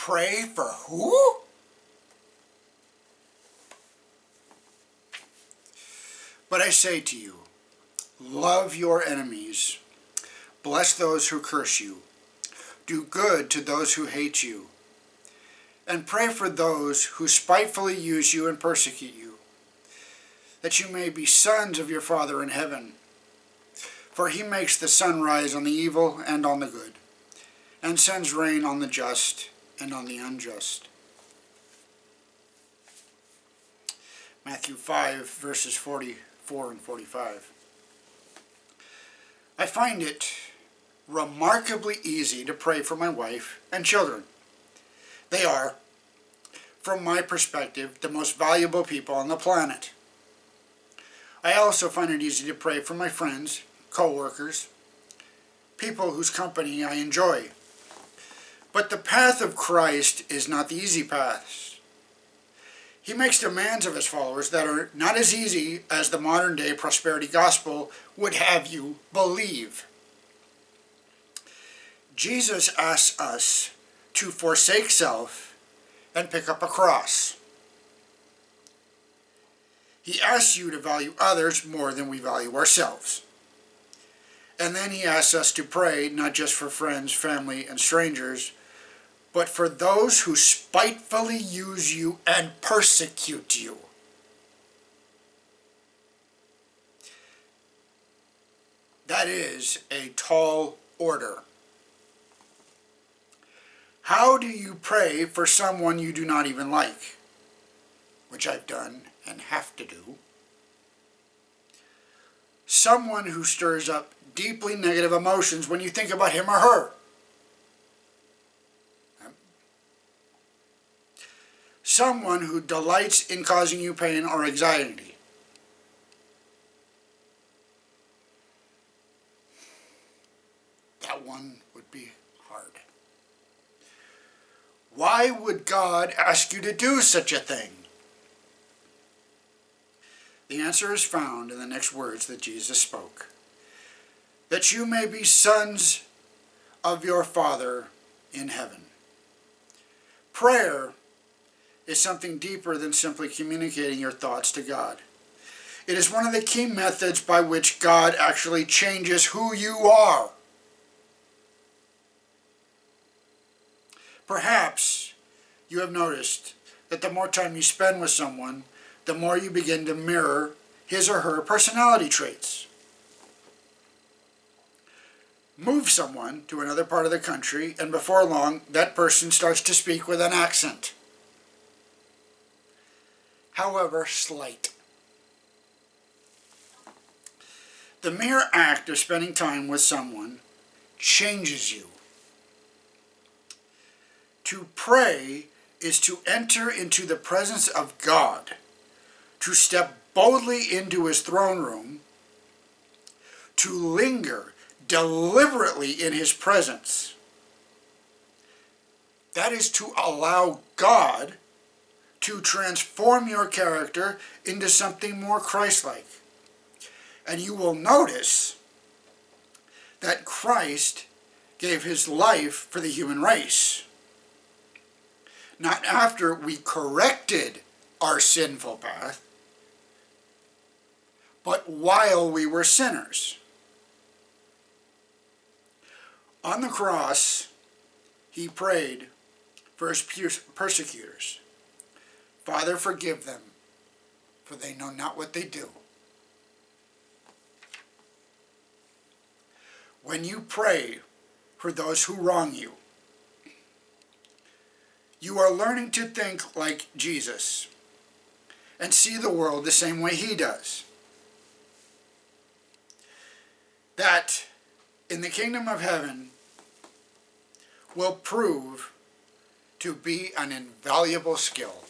Pray for who? But I say to you, love your enemies, bless those who curse you, do good to those who hate you, and pray for those who spitefully use you and persecute you, that you may be sons of your Father in heaven. For he makes the sun rise on the evil and on the good, and sends rain on the just and on the unjust. Matthew 5, verses 44 and 45. I find it remarkably easy to pray for my wife and children. They are, from my perspective, the most valuable people on the planet. I also find it easy to pray for my friends, co-workers, people whose company I enjoy. But the path of Christ is not the easy path. He makes demands of his followers that are not as easy as the modern day prosperity gospel would have you believe. Jesus asks us to forsake self and pick up a cross. He asks you to value others more than we value ourselves. And then he asks us to pray not just for friends, family, and strangers, but for those who spitefully use you and persecute you. That is a tall order. How do you pray for someone you do not even like? Which I've done and have to do. Someone who stirs up deeply negative emotions when you think about him or her. Someone who delights in causing you pain or anxiety. That one would be hard. Why would God ask you to do such a thing? The answer is found in the next words that Jesus spoke. That you may be sons of your Father in heaven. Prayer is something deeper than simply communicating your thoughts to God. It is one of the key methods by which God actually changes who you are. Perhaps you have noticed that the more time you spend with someone, the more you begin to mirror his or her personality traits. Move someone to another part of the country, and before long, that person starts to speak with an accent. However slight. The mere act of spending time with someone changes you. To pray is to enter into the presence of God, to step boldly into his throne room, to linger deliberately in his presence. That is to allow God to transform your character into something more Christ-like. And you will notice that Christ gave his life for the human race. Not after we corrected our sinful path, but while we were sinners. On the cross, he prayed for his persecutors. Father, forgive them, for they know not what they do. When you pray for those who wrong you, you are learning to think like Jesus and see the world the same way he does. That in the kingdom of heaven will prove to be an invaluable skill.